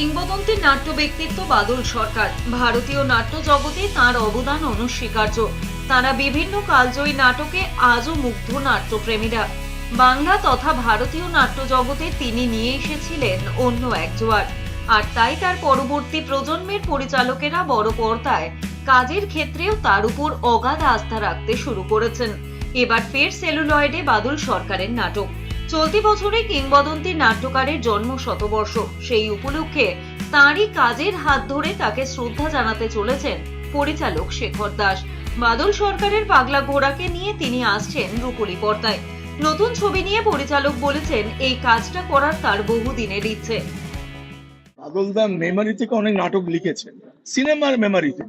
কিংবদন্তি নাট্য ব্যক্তিত্ব বাদল সরকার। ভারতীয় নাট্য জগতে তাঁর অবদান অনস্বীকার্য। তাঁরা বিভিন্ন কালজয়ী নাটকে আজও মুগ্ধ নাট্যপ্রেমীরা। বাংলা তথা ভারতীয় নাট্য জগতে তিনি নিয়ে এসেছিলেন অন্য এক জোয়ার। আর তাই তার পরবর্তী প্রজন্মের পরিচালকেরা বড় পর্দায় কাজের ক্ষেত্রেও তার উপর অগাধ আস্থা রাখতে শুরু করেছেন। এবার ফের সেলুলয়েডে বাদল সরকারের নাটক। চলতি বছরে কিংবদন্তি নাট্যকারের জন্ম শতবর্ষ। সেই উপলক্ষে তাঁরই কাজের হাত ধরে তাকে শ্রদ্ধা জানাতে চলেছেন পরিচালক শেখর দাস। বাদল সরকারের পাগলা ঘোড়াকে নিয়ে তিনি আসছেন রূপলী পর্দায়। নতুন ছবি নিয়ে পরিচালক বলেছেন এই কাজটা করার তার বহুদিনের ইচ্ছে। বাদল দা মেমোরি থেকে অনেক নাটক লিখেছেন, সিনেমার মেমোরিতে।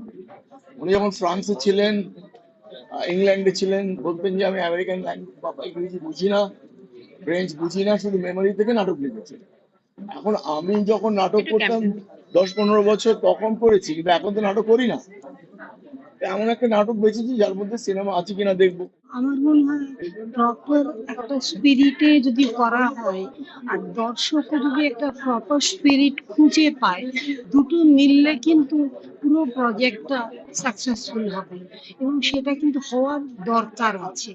উনি যখন ফ্রান্সে ছিলেন, ইংল্যান্ডে ছিলেন, বলতেন যে আমি আমেরিকান ল্যাঙ্গুয়েজ বাবা ইংরেজি বুঝি না, ফ্রেঞ্চ বুঝি না, শুধু মেমোরি থেকে নাটক লিখেছেন। এখন আমি যখন নাটক করতাম 10-15 বছর তখন করেছি, কিন্তু এখন তো নাটক করি না। এমন একটা নাটক বেঁচেছি যার মধ্যে সিনেমা আছে কিনা দেখবো। আমার মনে হয় প্রপার একটা স্পিরিটে যদি করা হয় আর দর্শকও যদি একটা প্রপার স্পিরিট খুঁজে পায়, দুটো মিললে কিন্তু পুরো প্রজেক্টটা সাকসেসফুল হবে এবং সেটা কিন্তু হওয়ার দরকার আছে।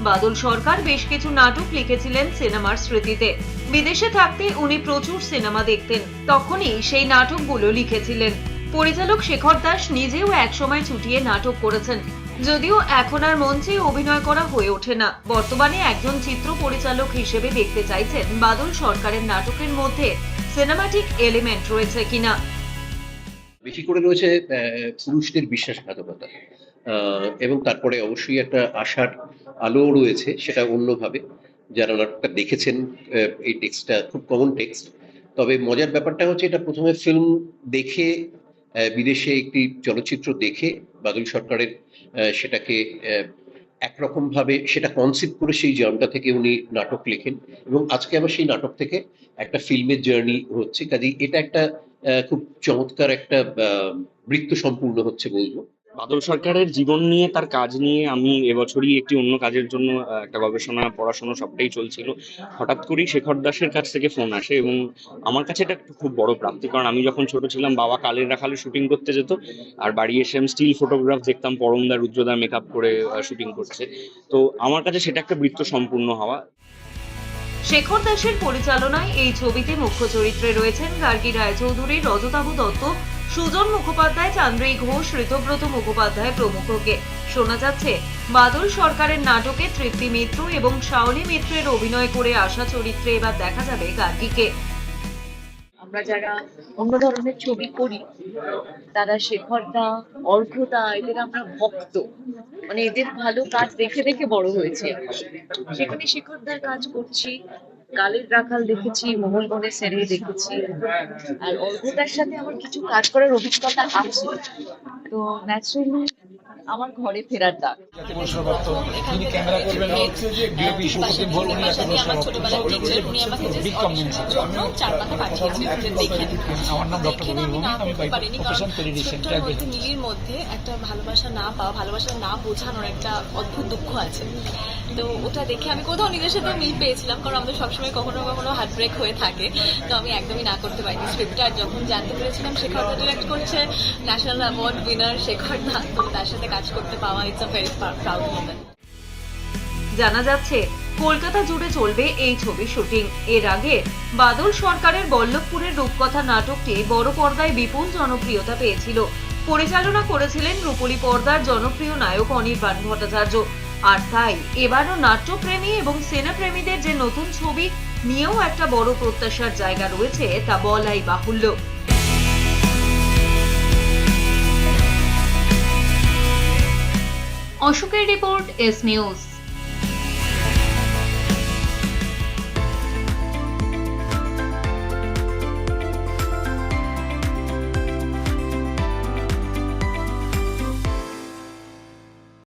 বাদল সরকার বেশ কিছু নাটক লিখেছিলেন সিনেমার স্মৃতিতে। বিদেশে থাকতে উনি প্রচুর সিনেমা দেখতেন, তখনই সেই নাটকগুলো লিখেছিলেন। পরিচালক শেখর দাস নিজেও একসময় ছুটিয়ে নাটক করেছেন, যদিও এখন আর মঞ্চে অভিনয় করা হয়ে ওঠে না। বর্তমানে একজন চিত্র পরিচালক হিসেবে দেখতে চাইছেন বাদল সরকারের নাটকের মধ্যে সিনেমাটিক এলিমেন্ট রয়েছে কিনা। বেশি করে রয়েছে পুরুষদের বিশ্বাসঘাতকতা, এবং তারপরে অবশ্যই একটা আশার আলো রয়েছে, সেটা অন্যভাবে। যারা নাটকটা দেখেছেন, এই টেক্সটটা খুব কমন টেক্সট। তবে মজার ব্যাপারটা হচ্ছে এটা প্রথমে ফিল্ম দেখে, বিদেশে একটি চলচ্চিত্র দেখে বাদল সরকারের সেটাকে একরকম ভাবে সেটা কনসেপ্ট করে সেই জার্নিটা থেকে উনি নাটক লেখেন, এবং আজকে আবার সেই নাটক থেকে একটা ফিল্মের জার্নি হচ্ছে। কাজেই এটা একটা খুব চমৎকার একটা বৃত্ত সম্পূর্ণ হচ্ছে বলবো। বাদল সরকারের জীবন নিয়ে, তার কাজ নিয়ে আমি এবছরই একটি অন্য কাজের জন্য একটা গবেষণা, পড়াশোনা সবটাই চলছিল। হঠাৎ করেই শেখর দাসের কাছ থেকে ফোন আসে এবং আমার কাছে এটা একটা খুব বড় প্রাপ্তি। কারণ আমি যখন ছোট ছিলাম, বাবা কালের রাখালে শুটিং করতে যেত, আর বাড়ি এসে আমি স্টিল ফটোগ্রাফ দেখতাম, পরমদা রুদ্রদা মেকআপ করে শুটিং করছে। তো আমার কাছে সেটা একটা বৃত্ত সম্পূর্ণ হওয়া। শেখর দাসের পরিচালনায় এই ছবিতে মুখ্য চরিত্রে রয়েছেন গার্গী রায়চৌধুরী, রজতাভ দত্ত, সুজন মুখোপাধ্যায়, চান্দ্রী ঘোষ, ঋতব্রত মুখোপাধ্যায় প্রমুখকে। শোনা যাচ্ছে বাদল সরকারের নাটকে তৃপ্তি মিত্র এবং শাওলি মিত্রের অভিনয় করে আসা চরিত্রে এবার দেখা যাবে গার্গীকে। আমরা যারা অন্য ধরনের ছবি করি, তারা শেখরদা, অর্ঘদা, এদের আমরা ভক্ত। মানে এদের ভালো কাজ দেখে দেখে বড় হয়েছে। সেখানে শেখরদার কাজ করছি, কালের রাখাল দেখেছি, মোহনবনের সেরে দেখেছি, আর অর্ঘদার সাথে আমার কিছু কাজ করার অভিজ্ঞতা আছে। তো ন্যাচারালি আমার ঘরে ফেরার দাগ। নীলির মধ্যে একটা ভালোবাসা না পাওয়া, ভালোবাসা না বোঝানোর একটা অদ্ভুত দুঃখ আছে। তো ওটা দেখে আমি কোথাও নিজের সাথে মিল পেয়েছিলাম, কারণ আমাদের সবসময় কখনো কখনো হার্ট ব্রেক হয়ে থাকে। তো আমি একদমই না করতে পারিনি স্ক্রিপ্টটা। আর যখন জানতে পেরেছিলাম শেখর দা ডিরেক্ট করছে, ন্যাশনাল অ্যাওয়ার্ড উইনার শেখর দা, তো তার সাথে কাজ করতে পাওয়া it's a very proud moment. জানা যাচ্ছে কলকাতা জুড়ে চলবে এই ছবির শুটিং। এর আগে বাদল সরকারের বল্লভপুরের রূপকথা নাটকটি বড় পর্দায় বিপুল জনপ্রিয়তা পেয়েছিল। পরিচালনা করেছিলেন রূপলী পর্দার জনপ্রিয় নায়ক অনির্বাণ ভট্টাচার্য। আর তাই এবারও নাট্যপ্রেমী এবং সিনেপ্রেমীদের যে নতুন ছবি নিয়েও একটা বড় প্রত্যাশার জায়গা রয়েছে তা বলাই বাহুল্য। অশোকের রিপোর্ট, এস নিউজ।